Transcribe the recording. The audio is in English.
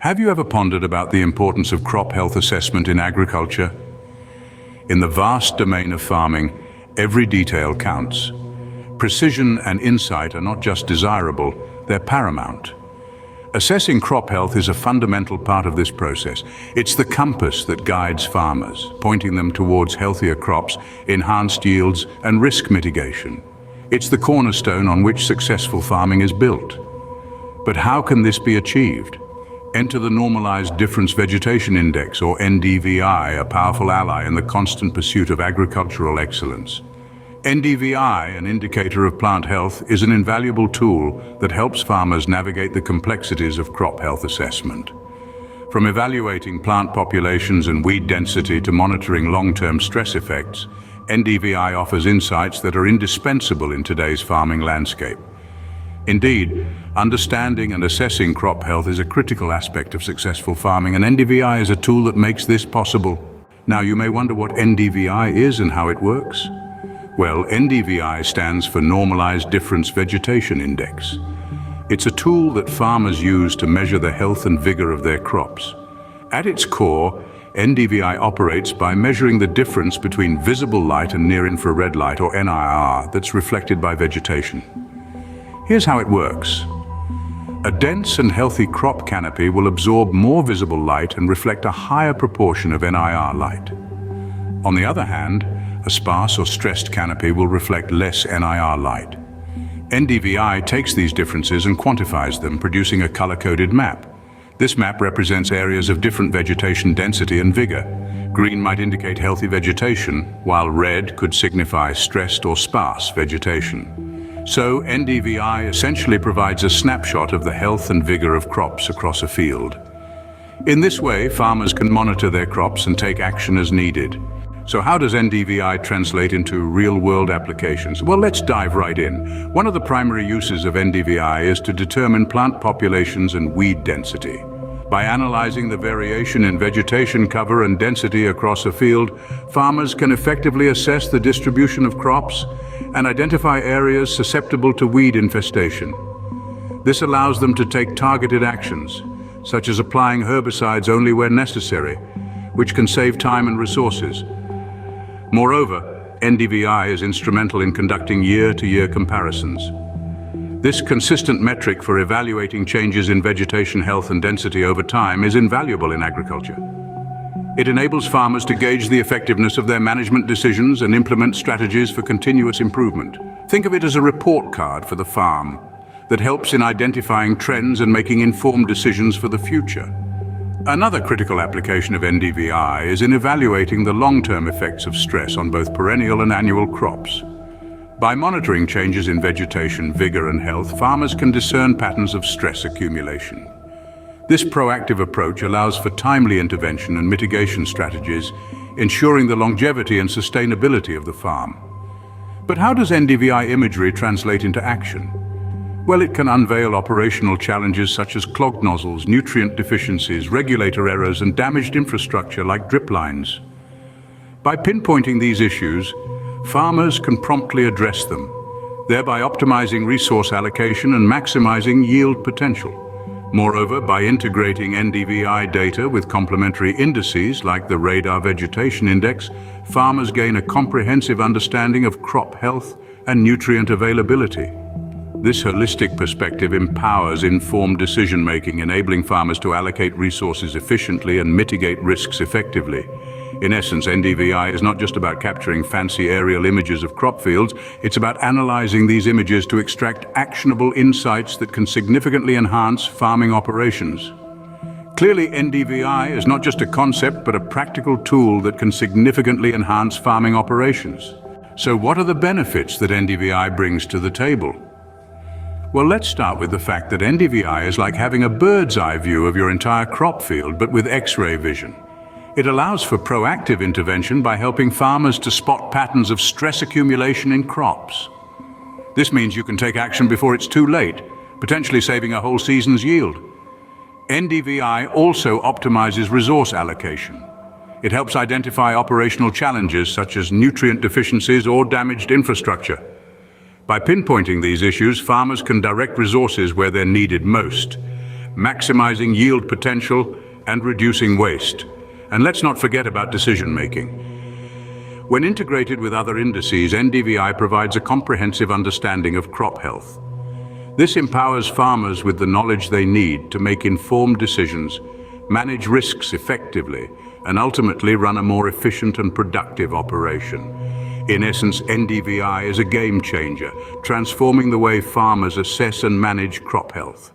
Have you ever pondered about the importance of crop health assessment in agriculture? In the vast domain of farming, every detail counts. Precision and insight are not just desirable, they're paramount. Assessing crop health is a fundamental part of this process. It's the compass that guides farmers, pointing them towards healthier crops, enhanced yields, and risk mitigation. It's the cornerstone on which successful farming is built. But how can this be achieved? Enter the Normalized Difference Vegetation Index, or NDVI, a powerful ally in the constant pursuit of agricultural excellence. NDVI, an indicator of plant health, is an invaluable tool that helps farmers navigate the complexities of crop health assessment. From evaluating plant populations and weed density to monitoring long-term stress effects, NDVI offers insights that are indispensable in today's farming landscape. Indeed, understanding and assessing crop health is a critical aspect of successful farming, and NDVI is a tool that makes this possible. Now, you may wonder what NDVI is and how it works. Well, NDVI stands for Normalized Difference Vegetation Index. It's a tool that farmers use to measure the health and vigor of their crops. At its core, NDVI operates by measuring the difference between visible light and near-infrared light, or NIR, that's reflected by vegetation. Here's how it works. A dense and healthy crop canopy will absorb more visible light and reflect a higher proportion of NIR light. On the other hand, a sparse or stressed canopy will reflect less NIR light. NDVI takes these differences and quantifies them, producing a color-coded map. This map represents areas of different vegetation density and vigor. Green might indicate healthy vegetation, while red could signify stressed or sparse vegetation. So, NDVI essentially provides a snapshot of the health and vigor of crops across a field. In this way, farmers can monitor their crops and take action as needed. So how does NDVI translate into real-world applications? Well, let's dive right in. One of the primary uses of NDVI is to determine plant populations and weed density. By analyzing the variation in vegetation cover and density across a field, farmers can effectively assess the distribution of crops and identify areas susceptible to weed infestation. This allows them to take targeted actions, such as applying herbicides only where necessary, which can save time and resources. Moreover, NDVI is instrumental in conducting year-to-year comparisons. This consistent metric for evaluating changes in vegetation health and density over time is invaluable in agriculture. It enables farmers to gauge the effectiveness of their management decisions and implement strategies for continuous improvement. Think of it as a report card for the farm that helps in identifying trends and making informed decisions for the future. Another critical application of NDVI is in evaluating the long-term effects of stress on both perennial and annual crops. By monitoring changes in vegetation, vigor and health, farmers can discern patterns of stress accumulation. This proactive approach allows for timely intervention and mitigation strategies, ensuring the longevity and sustainability of the farm. But how does NDVI imagery translate into action? Well, it can unveil operational challenges such as clogged nozzles, nutrient deficiencies, regulator errors, and damaged infrastructure like drip lines. By pinpointing these issues, farmers can promptly address them, thereby optimizing resource allocation and maximizing yield potential. Moreover, by integrating NDVI data with complementary indices like the Radar Vegetation Index, farmers gain a comprehensive understanding of crop health and nutrient availability. This holistic perspective empowers informed decision-making, enabling farmers to allocate resources efficiently and mitigate risks effectively. In essence, NDVI is not just about capturing fancy aerial images of crop fields, it's about analyzing these images to extract actionable insights that can significantly enhance farming operations. Clearly, NDVI is not just a concept, but a practical tool that can significantly enhance farming operations. So what are the benefits that NDVI brings to the table? Well, let's start with the fact that NDVI is like having a bird's eye view of your entire crop field, but with X-ray vision. It allows for proactive intervention by helping farmers to spot patterns of stress accumulation in crops. This means you can take action before it's too late, potentially saving a whole season's yield. NDVI also optimizes resource allocation. It helps identify operational challenges such as nutrient deficiencies or damaged infrastructure. By pinpointing these issues, farmers can direct resources where they're needed most, maximizing yield potential and reducing waste. And let's not forget about decision-making. When integrated with other indices, NDVI provides a comprehensive understanding of crop health. This empowers farmers with the knowledge they need to make informed decisions, manage risks effectively, and ultimately run a more efficient and productive operation. In essence, NDVI is a game changer, transforming the way farmers assess and manage crop health.